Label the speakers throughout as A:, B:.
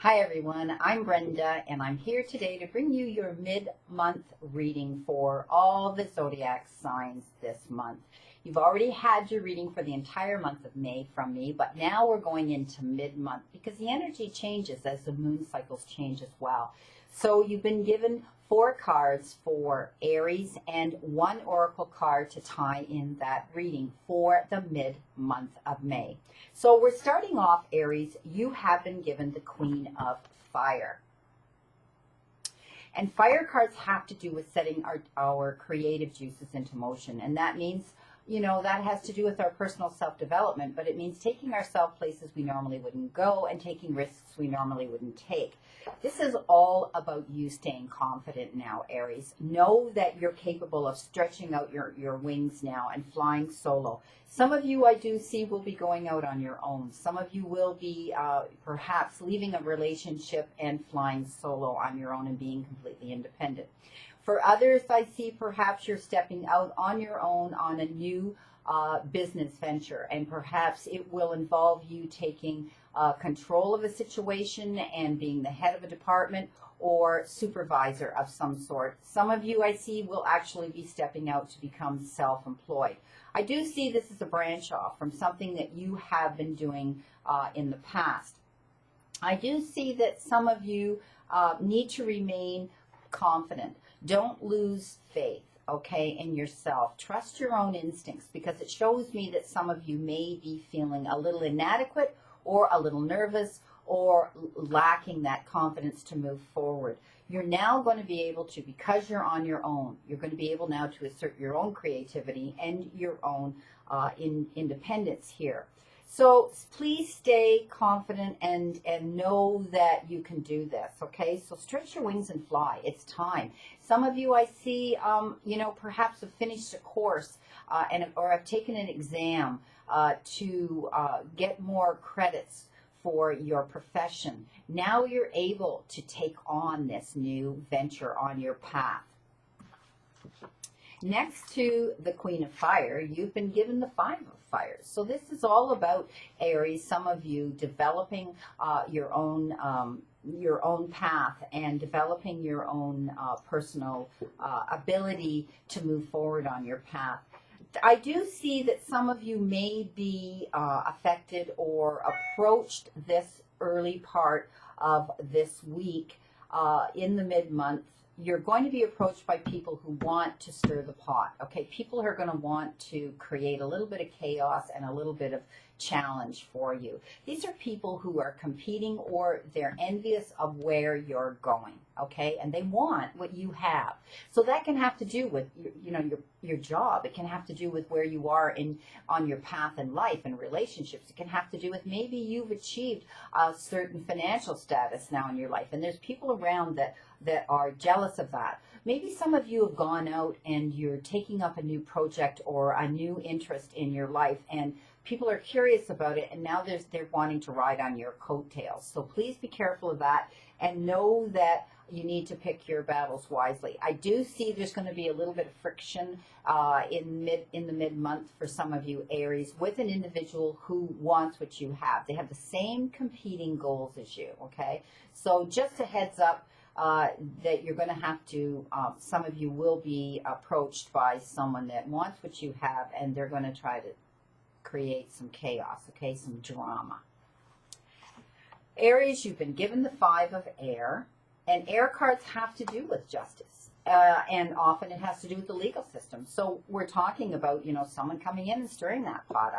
A: Hi everyone, I'm Brenda and I'm here today to bring you your mid-month reading for all the Zodiac signs this month. You've already had your reading for the entire month of May from me, but now we're going into mid-month because the energy changes as the moon cycles change as well. So you've been given 4 cards for Aries and 1 oracle card to tie in that reading for the mid-month of May. So we're starting off, Aries. You have been given the Queen of Fire. And fire cards have to do with setting our creative juices into motion. And that means, that has to do with our personal self-development, but it means taking ourselves places we normally wouldn't go and taking risks we normally wouldn't take. This is all about you staying confident now, Aries. Know that you're capable of stretching out your wings now and flying solo. Some of you I do see will be going out on your own. Some of you will be perhaps leaving a relationship and flying solo on your own and being completely independent. For others, I see perhaps you're stepping out on your own on a new business venture, and perhaps it will involve you taking control of a situation and being the head of a department or supervisor of some sort. Some of you I see will actually be stepping out to become self-employed. I do see this as a branch off from something that you have been doing in the past. I do see that some of you need to remain confident. Don't lose faith, okay, in yourself. Trust your own instincts, because it shows me that some of you may be feeling a little inadequate or a little nervous or lacking that confidence to move forward. You're now going to be able to, because you're on your own, you're going to be able now to assert your own creativity and your own independence here. So please stay confident and know that you can do this, okay? So stretch your wings and fly. It's time. Some of you I see, perhaps have finished a course or have taken an exam to get more credits for your profession. Now you're able to take on this new venture on your path. Next to the Queen of Fire, you've been given the 5 of Fires. So this is all about, Aries, some of you developing your own path and developing your own personal ability to move forward on your path. I do see that some of you may be affected or approached this early part of this week in the mid-month. You're going to be approached by people who want to stir the pot, okay? People are going to want to create a little bit of chaos and a little bit of challenge for you. These are people who are competing or they're envious of where you're going, okay? And they want what you have. So that can have to do with, your job. It can have to do with where you are on your path in life and relationships. It can have to do with maybe you've achieved a certain financial status now in your life. And there's people around that are jealous of that. Maybe some of you have gone out and you're taking up a new project or a new interest in your life, and people are curious about it, and now they're wanting to ride on your coattails. So please be careful of that and know that you need to pick your battles wisely. I do see there's going to be a little bit of friction in the mid-month for some of you, Aries, with an individual who wants what you have. They have the same competing goals as you, okay? So just a heads up, that you're going to have to, some of you will be approached by someone that wants what you have, and they're going to try to create some chaos, okay, some drama. Aries, you've been given the 5 of Air, and air cards have to do with justice, and often it has to do with the legal system. So we're talking about, someone coming in and stirring that pot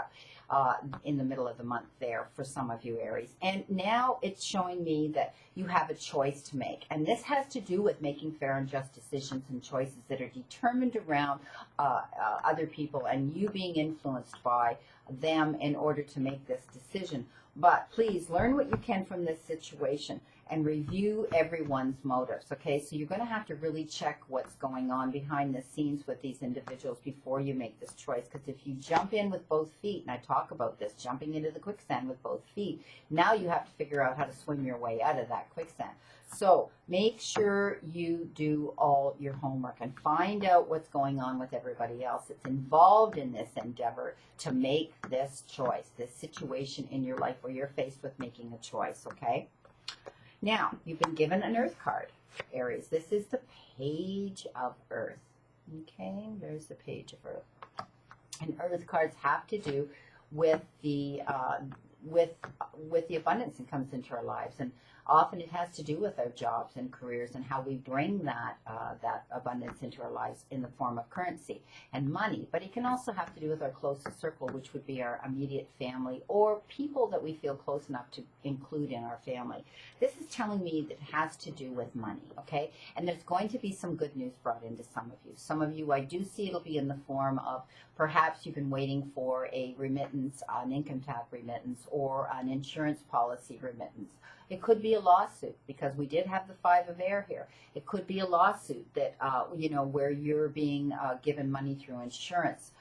A: up in the middle of the month there for some of you, Aries. And now it's showing me that you have a choice to make. And this has to do with making fair and just decisions and choices that are determined around other people and you being influenced by them in order to make this decision. But please learn what you can from this situation and review everyone's motives, okay? So you're going to have to really check what's going on behind the scenes with these individuals before you make this choice, because if you jump in with both feet, and I talk about this, jumping into the quicksand with both feet, now you have to figure out how to swim your way out of that quicksand. So make sure you do all your homework and find out what's going on with everybody else that's involved in this endeavor to make this choice, this situation in your life where you're faced with making a choice, okay? Now, you've been given an Earth card, Aries. This is the Page of Earth. Okay, there's the Page of Earth. And Earth cards have to do with the abundance that comes into our lives, and often it has to do with our jobs and careers and how we bring that abundance into our lives in the form of currency and money. But it can also have to do with our closest circle, which would be our immediate family or people that we feel close enough to include in our family. This is telling me that it has to do with money, okay? And there's going to be some good news brought into some of you. Some of you, I do see it'll be in the form of perhaps you've been waiting for a remittance, an income tax remittance, or an insurance policy remittance. It could be a lawsuit, because we did have the Five of Air here. It could be a lawsuit that, where you're being given money through insurance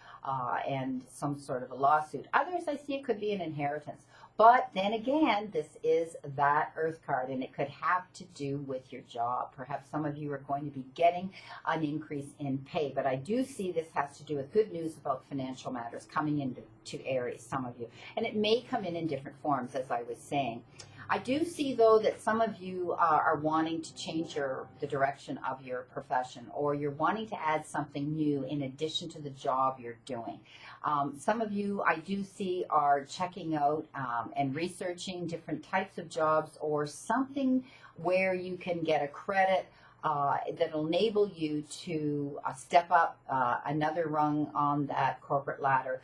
A: and some sort of a lawsuit. Others, I see it could be an inheritance. But then again, this is that Earth card, and it could have to do with your job. Perhaps some of you are going to be getting an increase in pay. But I do see this has to do with good news about financial matters coming into Aries, some of you. And it may come in different forms, as I was saying. I do see, though, that some of you are wanting to change the direction of your profession, or you're wanting to add something new in addition to the job you're doing. Some of you, I do see, are checking out and researching different types of jobs, or something where you can get a credit that'll enable you to step up another rung on that corporate ladder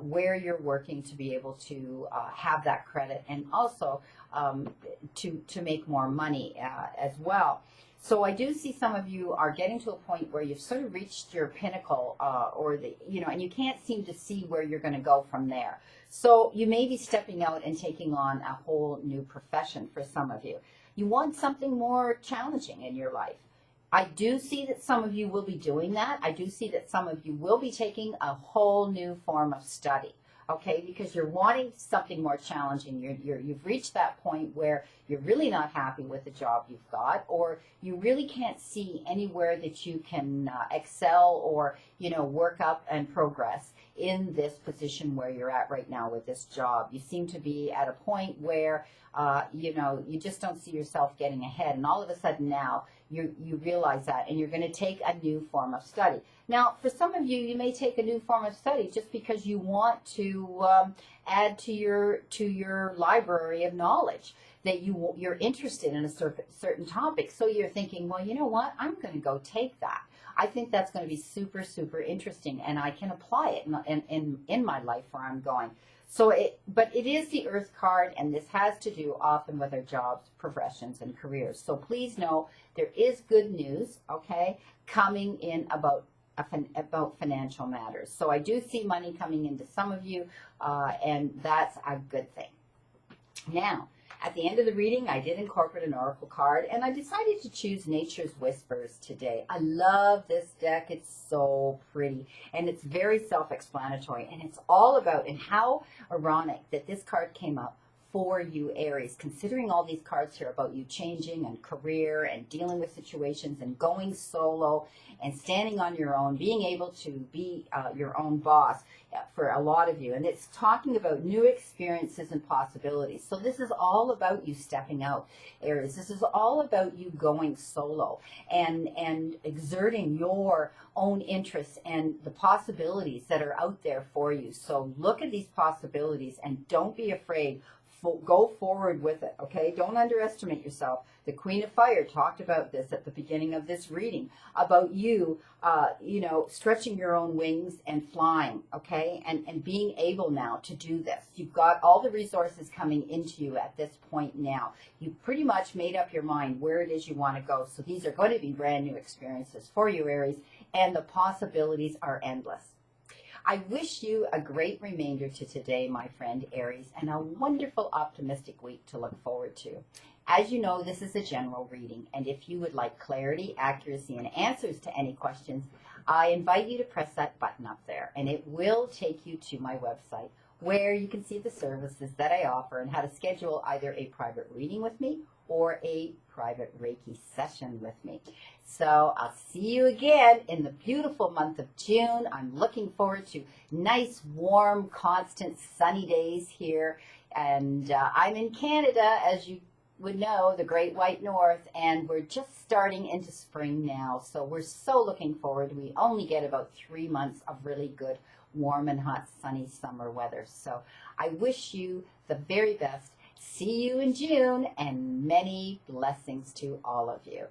A: where you're working, to be able to have that credit, and also to make more money as well. So I do see some of you are getting to a point where you've sort of reached your pinnacle, and you can't seem to see where you're going to go from there. So you may be stepping out and taking on a whole new profession for some of you. You want something more challenging in your life. I do see that some of you will be doing that. I do see that some of you will be taking a whole new form of study. Okay, because you're wanting something more challenging. You've reached that point where you're really not happy with the job you've got, or you really can't see anywhere that you can excel or, work up and progress in this position where you're at right now with this job. You seem to be at a point where, you just don't see yourself getting ahead. And all of a sudden now you realize that, and you're going to take a new form of study. Now, for some of you, you may take a new form of study just because you want to add to your library of knowledge, that you're interested in a certain topic. So you're thinking, well, you know what? I'm going to go take that. I think that's going to be super, super interesting, and I can apply it in my life where I'm going. But it is the Earth card, and this has to do often with our jobs, professions, and careers. So please know there is good news, okay, coming in about financial matters. So I do see money coming into some of you, and that's a good thing. Now, at the end of the reading, I did incorporate an oracle card, and I decided to choose Nature's Whispers today. I love this deck. It's so pretty, and it's very self-explanatory, and it's all about, and how ironic that this card came up for you, Aries, considering all these cards here about you changing and career and dealing with situations and going solo and standing on your own, being able to be your own boss for a lot of you. And it's talking about new experiences and possibilities. So this is all about you stepping out, Aries. This is all about you going solo and exerting your own interests and the possibilities that are out there for you. So look at these possibilities and don't be afraid. Go forward with it, okay? Don't underestimate yourself. The Queen of Fire talked about this at the beginning of this reading, about you, stretching your own wings and flying, okay? And being able now to do this. You've got all the resources coming into you at this point now. You've pretty much made up your mind where it is you want to go. So these are going to be brand new experiences for you, Aries, and the possibilities are endless. I wish you a great remainder to today, my friend Aries, and a wonderful, optimistic week to look forward to. As you know, this is a general reading, and if you would like clarity, accuracy, and answers to any questions, I invite you to press that button up there, and it will take you to my website, where you can see the services that I offer and how to schedule either a private reading with me or a private Reiki session with me. So I'll see you again in the beautiful month of June. I'm looking forward to nice, warm, constant, sunny days here. And I'm in Canada, as you would know, the Great White North, and we're just starting into spring now. So we're so looking forward. We only get about 3 months of really good, warm and hot, sunny summer weather. So I wish you the very best. See you in June, and many blessings to all of you.